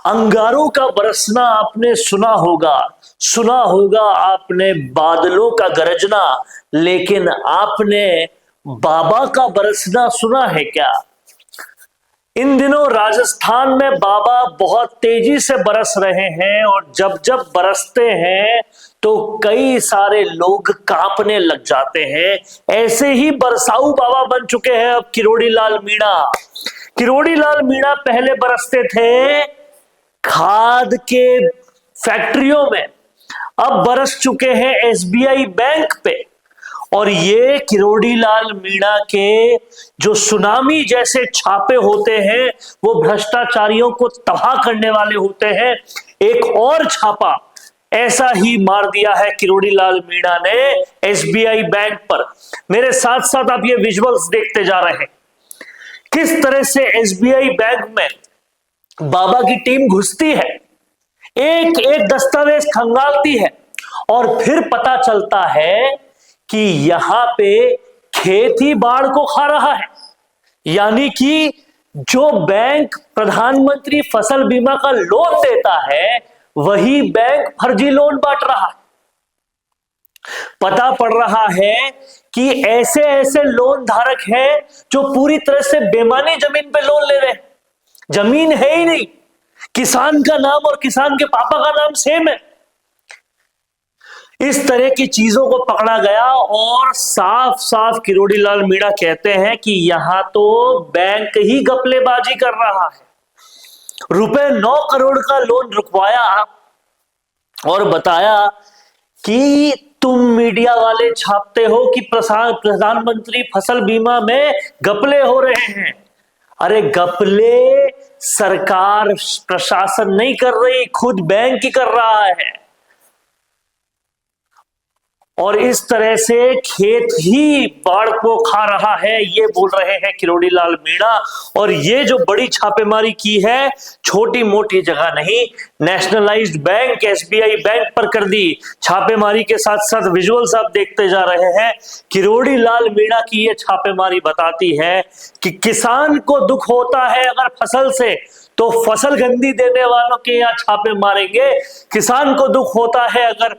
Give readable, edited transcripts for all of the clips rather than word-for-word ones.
अंगारों का बरसना आपने सुना होगा आपने बादलों का गरजना, लेकिन आपने बाबा का बरसना सुना है क्या? इन दिनों राजस्थान में बाबा बहुत तेजी से बरस रहे हैं और जब जब बरसते हैं तो कई सारे लोग कांपने लग जाते हैं। ऐसे ही बरसाऊ बाबा बन चुके हैं अब किरोड़ी लाल मीणा। किरोड़ी लाल मीणा पहले बरसते थे खाद के फैक्ट्रियों में, अब बरस चुके हैं एसबीआई बैंक पे। और ये किरोड़ी लाल मीणा के जो सुनामी जैसे छापे होते हैं वो भ्रष्टाचारियों को तबाह करने वाले होते हैं। एक और छापा ऐसा ही मार दिया है किरोड़ी लाल मीणा ने एसबीआई बैंक पर। मेरे साथ साथ आप ये विजुअल्स देखते जा रहे हैं किस तरह से एसबीआई बैंक में बाबा की टीम घुसती है, एक एक दस्तावेज खंगालती है और फिर पता चलता है कि यहां पे खेत ही बाढ़ को खा रहा है। यानी कि जो बैंक प्रधानमंत्री फसल बीमा का लोन देता है वही बैंक फर्जी लोन बांट रहा है। पता पड़ रहा है कि ऐसे ऐसे लोन धारक हैं जो पूरी तरह से बेमानी जमीन पे लोन ले रहे हैं। जमीन है ही नहीं, किसान का नाम और किसान के पापा का नाम सेम है। इस तरह की चीजों को पकड़ा गया और साफ साफ किरोड़ी लाल मीणा कहते हैं कि यहां तो बैंक ही घपलेबाजी कर रहा है। रुपए 9 करोड़ का लोन रुकवाया और बताया कि तुम मीडिया वाले छापते हो कि प्रधानमंत्री फसल बीमा में घपले हो रहे हैं। अरे घपले सरकार प्रशासन नहीं कर रही, खुद बैंक ही कर रहा है। और इस तरह से खेत ही बाढ़ को खा रहा है, ये बोल रहे हैं किरोड़ी लाल मीणा। और ये जो बड़ी छापेमारी की है छोटी मोटी जगह नहीं, नेशनलाइज्ड बैंक एसबीआई बैंक पर कर दी छापेमारी के साथ साथ विजुअल्स आप देखते जा रहे हैं। किरोड़ी लाल मीणा की ये छापेमारी बताती है कि किसान को दुख होता है अगर फसल से, तो फसल गंदी देने वालों के यहाँ छापे मारेंगे। किसान को दुख होता है अगर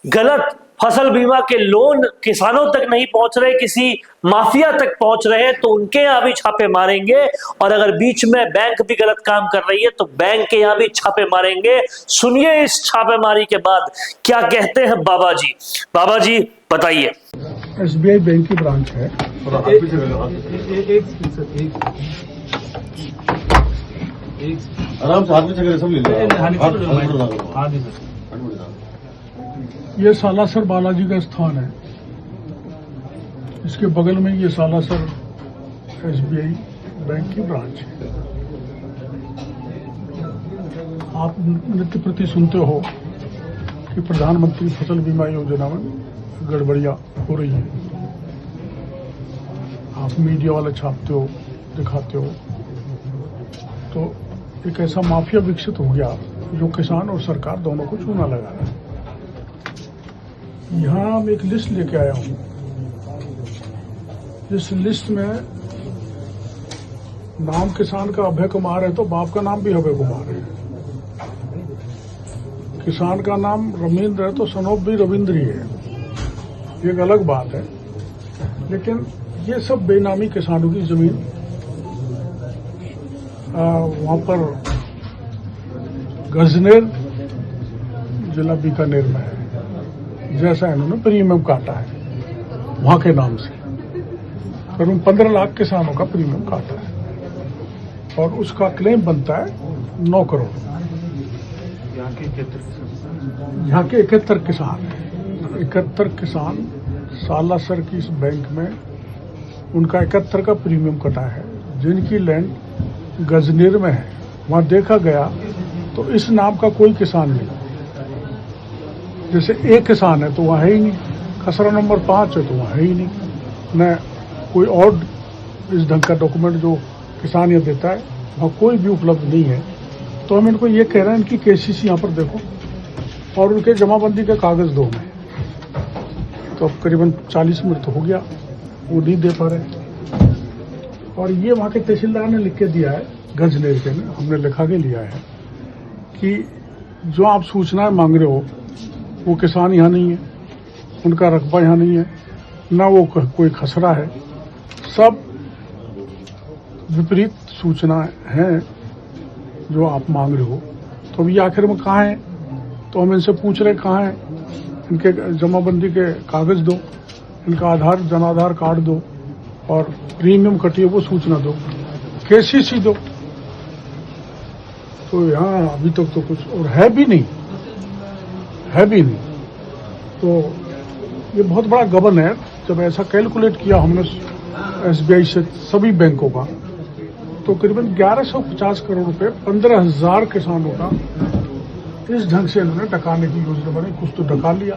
गलत फसल बीमा के लोन किसानों तक नहीं पहुंच रहे, किसी माफिया तक पहुंच रहे हैं, तो उनके यहां भी छापे मारेंगे। और अगर बीच में बैंक भी गलत काम कर रही है तो बैंक के यहां भी छापे मारेंगे। सुनिए इस छापेमारी के बाद क्या कहते हैं बाबा जी। बाबा जी बताइए। एसबीआई बैंक की ब्रांच है। आराम से हाथ में चक्कर सब ले लो। ये सालासर बालाजी का स्थान है, इसके बगल में ये सालासर एसबीआई बैंक की ब्रांच है। आप नित्य प्रति सुनते हो कि प्रधानमंत्री फसल बीमा योजना में गड़बड़ियां हो रही है। आप मीडिया वाले छापते हो, दिखाते हो, तो एक ऐसा माफिया विकसित हो गया जो किसान और सरकार दोनों को चूना लगा रहा है। यहाँ हम एक लिस्ट लेके आया हूँ। इस लिस्ट में नाम किसान का अभय कुमार है तो बाप का नाम भी अभय कुमार है। किसान का नाम रविंद्र है तो सनोप भी रविंद्र ही है, एक अलग बात है। लेकिन ये सब बेनामी किसानों की जमीन वहां पर गजनेर जिला बीकानेर में है, जैसा इन्होंने प्रीमियम काटा है वहां के नाम से। करीब 15 लाख किसानों का प्रीमियम काटा है और उसका क्लेम बनता है 9 करोड़। यहाँ के 71 किसान हैं। 71 किसान सालासर की इस बैंक में उनका 71 का प्रीमियम कटा है, जिनकी लैंड गजनेर में है। वहां देखा गया तो इस नाम का कोई किसान नहीं। जैसे एक किसान है तो वहाँ है ही नहीं, खसरा नंबर 5 है तो वहाँ है ही नहीं, न कोई और इस ढंग का डॉक्यूमेंट जो किसान ये देता है वहाँ कोई भी उपलब्ध नहीं है। तो हम इनको ये कह रहे हैं इनकी केसीसी यहाँ पर देखो और उनके जमाबंदी के कागज दो में। तो अब करीबन 40 मिनट तो हो गया, वो नहीं दे पा रहे। और ये वहाँ के तहसीलदार ने लिख के दिया है, गजनेर के ने, हमने लिखा के लिया है कि जो आप सूचनाएं मांग रहे हो वो किसान यहाँ नहीं है, उनका रकबा यहाँ नहीं है, ना वो कोई खसरा है, सब विपरीत सूचनाएं हैं जो आप मांग रहे हो। तो अभी आखिर में कहाँ हैं? तो हम इनसे पूछ रहे कहाँ हैं, इनके जमाबंदी के कागज दो, इनका आधार जनाधार कार्ड दो और प्रीमियम कटी है वो सूचना दो, केसीसी दो। तो यहाँ अभी तक तो कुछ और है भी नहीं। तो ये बहुत बड़ा गबन है। जब ऐसा कैलकुलेट किया हमने एसबीआई से सभी बैंकों का, तो करीबन 1150 करोड़ रुपए 15,000 किसानों का इस ढंग से इन्होंने डकाने की योजना बनाई। कुछ तो डका लिया।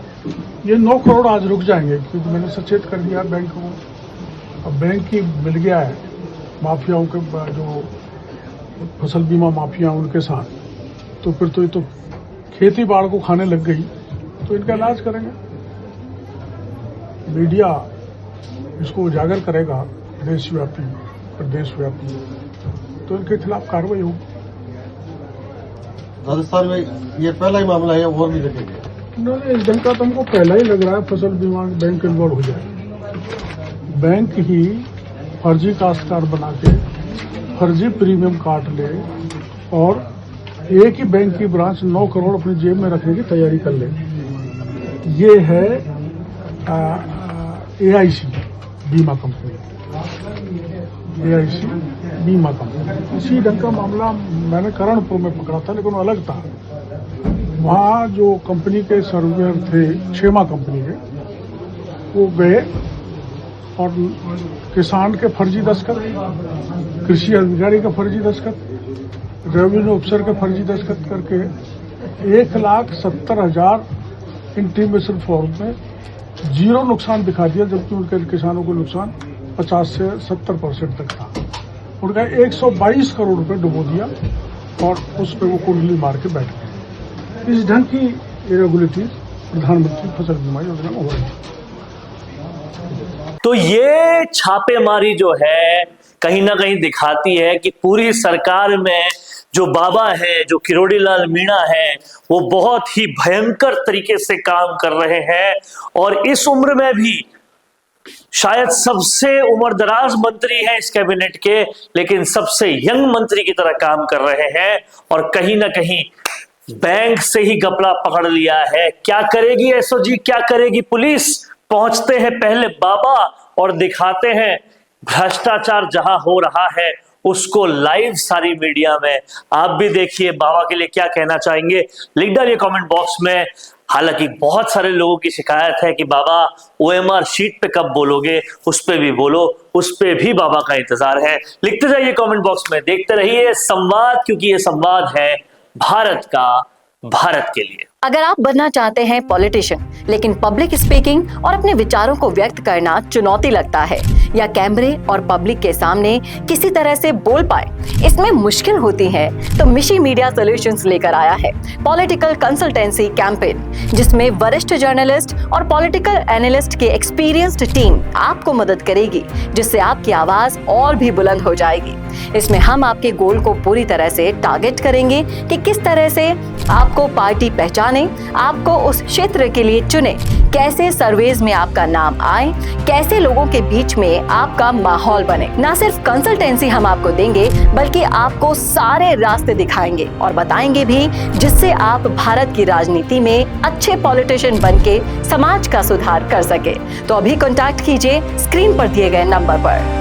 ये 9 करोड़ आज रुक जाएंगे क्योंकि मैंने सचेत कर दिया बैंक को। अब बैंक की मिल गया है माफियाओं के, जो फसल बीमा माफिया उनके साथ, तो फिर तो ये तो खेती बाड़ को खाने लग गई, तो इनका इलाज करेंगे। मीडिया इसको उजागर करेगा देशव्यापी प्रदेशव्यापी, तो इनके खिलाफ कार्रवाई होगी। राजस्थान में ये पहला ही मामला है, और भी देखेंगे? नहीं, इस ढंग का तो हमको पहला ही लग रहा है फसल बीमा बैंक इन्वॉल्व हो जाए। बैंक ही फर्जी काश्तकार बना के फर्जी प्रीमियम काट ले और एक ही बैंक की ब्रांच 9 करोड़ अपनी जेब में रखने की तैयारी कर ले। ये है AIC बीमा कंपनी, AIC बीमा कंपनी। इसी ढंग का मामला मैंने करणपुर में पकड़ा था, लेकिन अलग था। वहाँ जो कंपनी के सर्वेयर थे, क्षेमा कंपनी के, वो गए और किसान के फर्जी दस्तखत, कृषि अधिकारी का फर्जी दस्तखत, रेवेन्यू अफसर का फर्जी दस्तखत करके 1,70,000 इंटीमेशन फॉर्म में 0 नुकसान दिखा दिया, जबकि उनके किसानों को नुकसान 50 से 70% तक था। उनका 122 करोड़ रुपए डुबो दिया और उस पर वो कुंडली मार के बैठ गए। इस ढंग की इरेगुलरिटीज प्रधानमंत्री फसल बीमा योजना में हो रही है। तो ये छापेमारी जो है कहीं ना कहीं दिखाती है कि पूरी सरकार में जो बाबा है, जो किरोड़ीलाल मीणा है, वो बहुत ही भयंकर तरीके से काम कर रहे हैं और इस उम्र में भी शायद सबसे उम्रदराज मंत्री हैं इस कैबिनेट के, लेकिन सबसे यंग मंत्री की तरह काम कर रहे हैं और कहीं ना कहीं बैंक से ही घपला पकड़ लिया है। क्या करेगी एसओजी, क्या करेगी पुलिस? पहुंचते हैं पहले बाबा और दिखाते हैं भ्रष्टाचार जहां हो रहा है उसको लाइव सारी मीडिया में। आप भी देखिए बाबा के लिए क्या कहना चाहेंगे, लिख डालिए कमेंट बॉक्स में। हालांकि बहुत सारे लोगों की शिकायत है कि बाबा OMR शीट पे कब बोलोगे, उस पे भी बोलो, उस पे भी बाबा का इंतजार है। लिखते जाइए कमेंट बॉक्स में, देखते रहिए संवाद, क्योंकि ये संवाद है भारत का, भारत के लिए। अगर आप बनना चाहते हैं पॉलिटिशियन, लेकिन पब्लिक स्पीकिंग और अपने विचारों को व्यक्त करना चुनौती लगता है, या कैमरे और पब्लिक के सामने किसी तरह से बोल पाए इसमें मुश्किल होती है, तो मिशी मीडिया सॉल्यूशंस लेकर आया है पॉलिटिकल कंसल्टेंसी कैंपेन, जिसमें वरिष्ठ जर्नलिस्ट और पॉलिटिकल एनालिस्ट की एक्सपीरियंस्ड टीम आपको मदद करेगी, जिससे आपकी आवाज और भी बुलंद हो जाएगी। इसमें हम आपके गोल को पूरी तरह से टारगेट करेंगे कि किस तरह से आपको पार्टी पहचाने, आपको उस क्षेत्र के लिए चुने, कैसे सर्वेज में आपका नाम आए, कैसे लोगों के बीच में आपका माहौल बने। ना सिर्फ कंसल्टेंसी हम आपको देंगे, बल्कि आपको सारे रास्ते दिखाएंगे और बताएंगे भी, जिससे आप भारत की राजनीति में अच्छे पॉलिटिशियन बनके समाज का सुधार कर सके। तो अभी कांटेक्ट कीजिए स्क्रीन पर दिए गए नंबर पर।